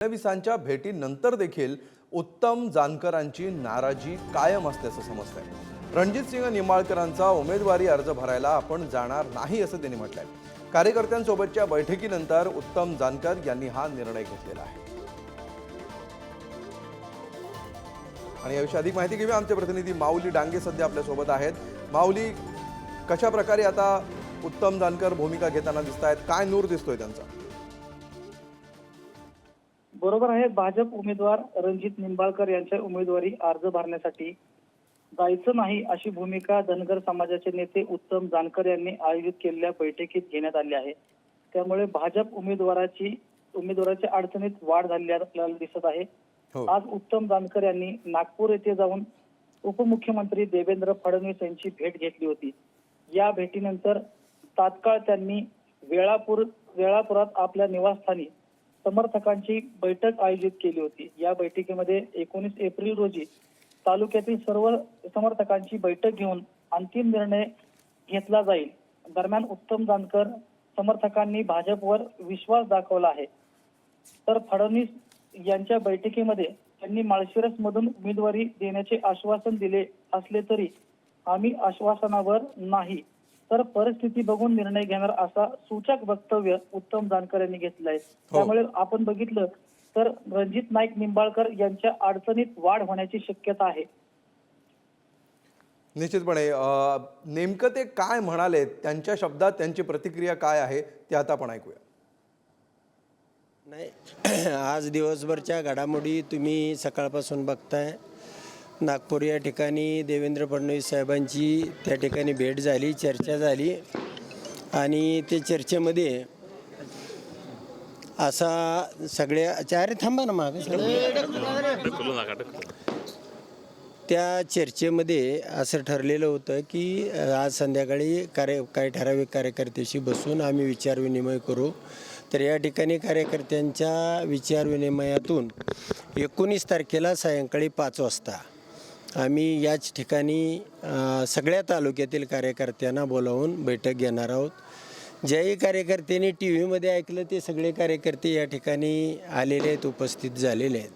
फडणवीसांच्या भेटीनंतर देखील उत्तम जानकरांची नाराजी कायम असल्याचं समजतंय। रणजितसिंह निंबाळकरांचा उमेदवारी अर्ज भरायला आपण जाणार नाही असं त्यांनी म्हटलंय। कार्यकर्त्यांसोबतच्या बैठकीनंतर उत्तम जानकर यांनी हा निर्णय घेतलेला आहे। आणि याविषयी अधिक माहिती घेऊया, आमचे प्रतिनिधी माऊली डांगे सध्या आपल्या सोबत आहेत। माऊली, कशा प्रकारे आता उत्तम जानकर भूमिका घेताना दिसतायत, काय नूर दिसतोय त्यांचा? बरोबर आहे। भाजप उमेदवार रणजित निंबाळकर यांच्या उमेदवारी अर्ज भरण्यासाठी जायचं नाही अशी भूमिका धनगर समाजाचे नेते उत्तम जानकर यांनी आयोजित केलेल्या बैठकीत घेण्यात आली आहे। त्यामुळे भाजप उमेदवाराच्या अडचणीत वाढ झालेली आपल्याला दिसत आहे। आज उत्तम जानकर यांनी नागपूर येथे जाऊन उपमुख्यमंत्री देवेंद्र फडणवीस यांची भेट घेतली होती। या भेटीनंतर तात्काळ त्यांनी वेळापुरात आपल्या निवासस्थानी समर्थकांची बैठक आयोजित केली होती। या बैठकीमध्ये 19 एप्रिल रोजी तालुक्यातील सर्व समर्थकांची बैठक घेऊन अंतिम निर्णय घेतला जाईल। दरम्यान उत्तम जानकर समर्थकांनी भाजपवर विश्वास दाखवला आहे। तर फडणवीस यांच्या बैठकीमध्ये त्यांनी माळशिरसमधून उमेदवारी देण्याचे आश्वासन दिले असले तरी आम्ही आश्वासनावर नाही तर परिस्थिती बघून निर्णय घेणार असा सूचक वक्तव्य उत्तम जानकर यांनी घेतलं आहे। त्यामुळे आपण बघितलं तर रणजित नाईक निंबाळकर यांच्या अडचणीत वाढ होण्याची शक्यता आहे। निश्चितपणे नेमकं ते काय म्हणाले, त्यांच्या शब्दात त्यांची प्रतिक्रिया काय आहे ते आता आपण ऐकूया। नाही, आज दिवसभरच्या घडामोडी तुम्ही सकाळपासून बघताय। नागपूर या ठिकाणी देवेंद्र फडणवीस साहेबांची त्या ठिकाणी भेट झाली, चर्चा झाली आणि ते चर्चेमध्ये असा अरे थांबा ना मागे, त्या चर्चेमध्ये असं ठरलेलं होतं की आज संध्याकाळी काही ठराविक कार्यकर्त्याशी बसून आम्ही विचारविनिमय करू। तर या ठिकाणी कार्यकर्त्यांच्या विचारविनिमयातून 19 तारखेला सायंकाळी 5 वाजता आम्ही याच ठिकाणी सगळ्या तालुक्यातील कार्यकर्त्यांना बोलावून बैठक घेणार आहोत। ज्याही कार्यकर्त्यांनी TV मध्ये ऐकलं ते सगळे कार्यकर्ते या ठिकाणी आलेले आहेत, उपस्थित झालेले आहेत।